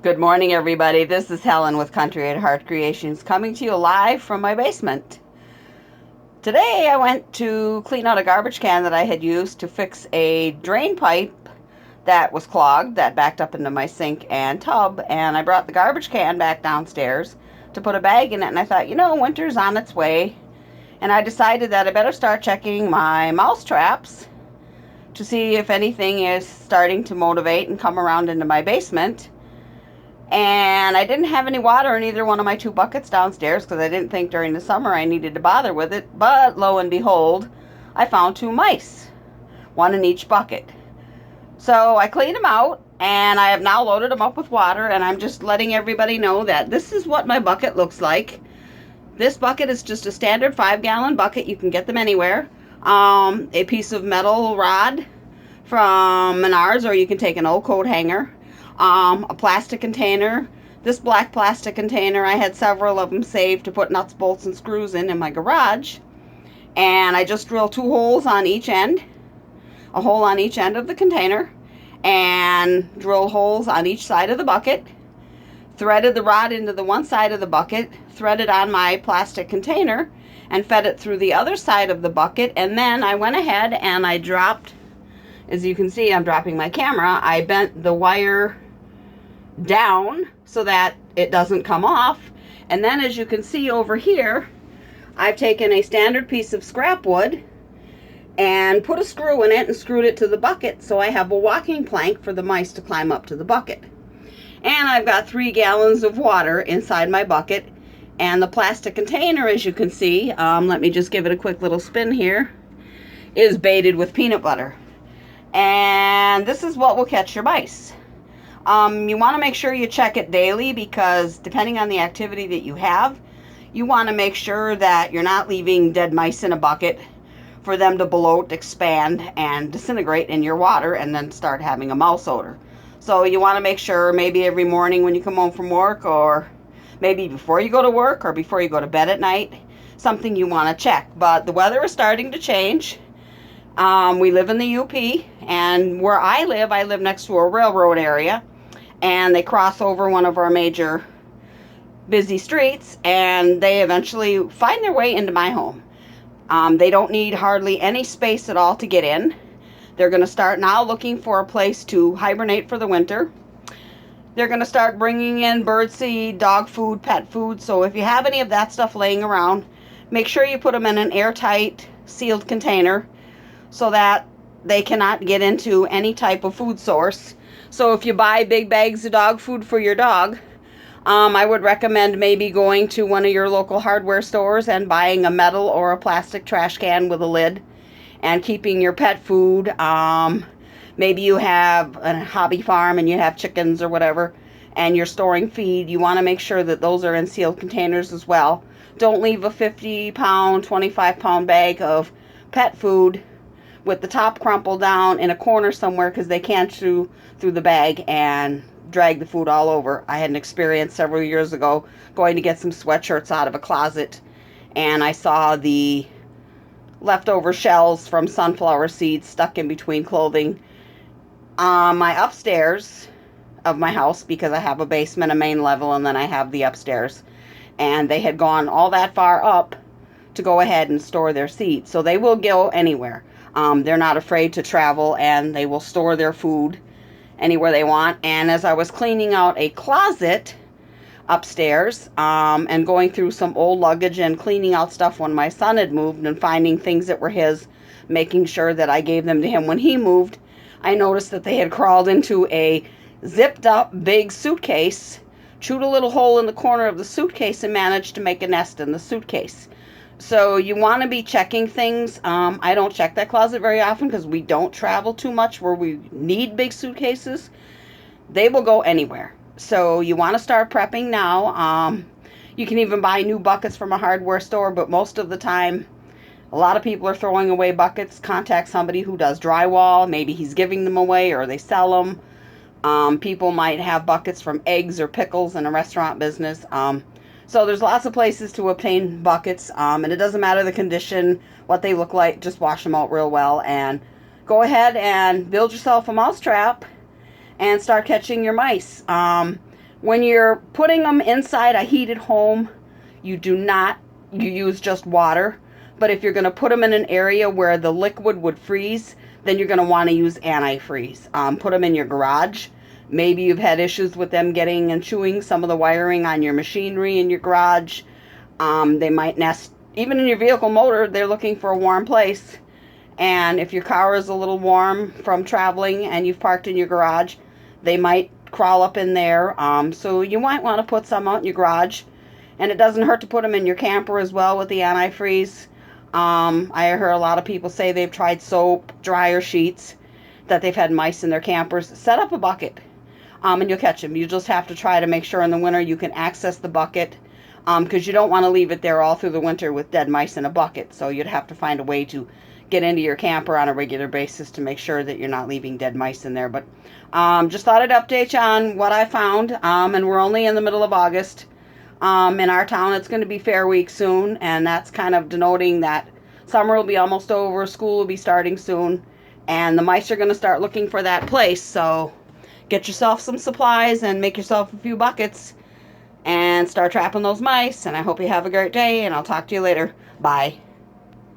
Good morning, everybody. This is Helen with Country at Heart Creations coming to you live from my basement. Today I went to clean out a garbage can that I had used to fix a drain pipe that was clogged, that backed up into my sink and tub, and I brought the garbage can back downstairs to put a bag in it, and I thought, winter's on its way, and I decided that I better start checking my mouse traps to see if anything is starting to motivate and come around into my basement. And I didn't have any water in either one of my two buckets downstairs because I didn't think during the summer I needed to bother with it. But lo and behold, I found two mice, one in each bucket. So I cleaned them out and I have now loaded them up with water, and I'm just letting everybody know that this is what my bucket looks like. This bucket is just a standard 5-gallon bucket. You can get them anywhere. A piece of metal rod from Menards, or you can take an old coat hanger. A plastic container. This black plastic container, I had several of them saved to put nuts, bolts, and screws in my garage. And I just drilled 2 holes on each end, a hole on each end of the container, and drilled holes on each side of the bucket. Threaded the rod into the one side of the bucket, threaded on my plastic container, and fed it through the other side of the bucket. And then I went ahead and I dropped, as you can see, I'm dropping my camera, I bent the wire down so that it doesn't come off. And then, as you can see over here, I've taken a standard piece of scrap wood and put a screw in it and screwed it to the bucket, so I have a walking plank for the mice to climb up to the bucket. And I've got 3 gallons of water inside my bucket, and the plastic container, as you can see, let me just give it a quick little spin here, is baited with peanut butter. And this is what will catch your mice. You want to make sure you check it daily, because depending on the activity that you have, you want to make sure that you're not leaving dead mice in a bucket for them to bloat, expand, and disintegrate in your water and then start having a mouse odor. So you want to make sure maybe every morning when you come home from work, or maybe before you go to work or before you go to bed at night, something you want to check. But the weather is starting to change. We live in the UP, and where I live next to a railroad area, and they cross over one of our major busy streets, and they eventually find their way into my home. They don't need hardly any space at all to get in. They're going to start now looking for a place to hibernate for the winter. They're going to start bringing in birdseed, dog food, pet food. So if you have any of that stuff laying around, make sure you put them in an airtight, sealed container so that they cannot get into any type of food source. So if you buy big bags of dog food for your dog, I would recommend maybe going to one of your local hardware stores and buying a metal or a plastic trash can with a lid, and keeping your pet food. Maybe you have a hobby farm and you have chickens or whatever, and you're storing feed. You want to make sure that those are in sealed containers as well. Don't leave a 50-pound, 25-pound bag of pet food with the top crumpled down in a corner somewhere, because they can chew through the bag and drag the food all over. I had an experience several years ago going to get some sweatshirts out of a closet, and I saw the leftover shells from sunflower seeds stuck in between clothing on my upstairs of my house, because I have a basement, a main level, and then I have the upstairs. And they had gone all that far up to go ahead and store their seeds. So they will go anywhere. They're not afraid to travel, and they will store their food anywhere they want. And as I was cleaning out a closet upstairs, and going through some old luggage and cleaning out stuff when my son had moved, and finding things that were his, making sure that I gave them to him when he moved, I noticed that they had crawled into a zipped up big suitcase, chewed a little hole in the corner of the suitcase, and managed to make a nest in the suitcase. So you want to be checking things. I don't check that closet very often because we don't travel too much where we need big suitcases. They will go anywhere. So you want to start prepping now. You can even buy new buckets from a hardware store, but most of the time, a lot of people are throwing away buckets. Contact somebody who does drywall. Maybe he's giving them away, or they sell them. People might have buckets from eggs or pickles in a restaurant business. So there's lots of places to obtain buckets, and it doesn't matter the condition, what they look like. Just wash them out real well, and go ahead and build yourself a mouse trap and start catching your mice. When you're putting them inside a heated home, you use just water. But if you're going to put them in an area where the liquid would freeze, then you're going to want to use antifreeze. Put them in your garage. Maybe you've had issues with them getting and chewing some of the wiring on your machinery in your garage. They might nest, even in your vehicle motor, they're looking for a warm place. And if your car is a little warm from traveling and you've parked in your garage, they might crawl up in there. So you might want to put some out in your garage. And it doesn't hurt to put them in your camper as well with the antifreeze. I heard a lot of people say they've tried soap, dryer sheets, that they've had mice in their campers. Set up a bucket, and you'll catch them. You just have to try to make sure in the winter you can access the bucket, because you don't want to leave it there all through the winter with dead mice in a bucket. So you'd have to find a way to get into your camper on a regular basis to make sure that you're not leaving dead mice in there. But just thought I'd update you on what I found, and we're only in the middle of August. In our town, it's going to be Fair Week soon, and that's kind of denoting that summer will be almost over, school will be starting soon, and the mice are going to start looking for that place. So get yourself some supplies and make yourself a few buckets and start trapping those mice. And I hope you have a great day, and I'll talk to you later. Bye.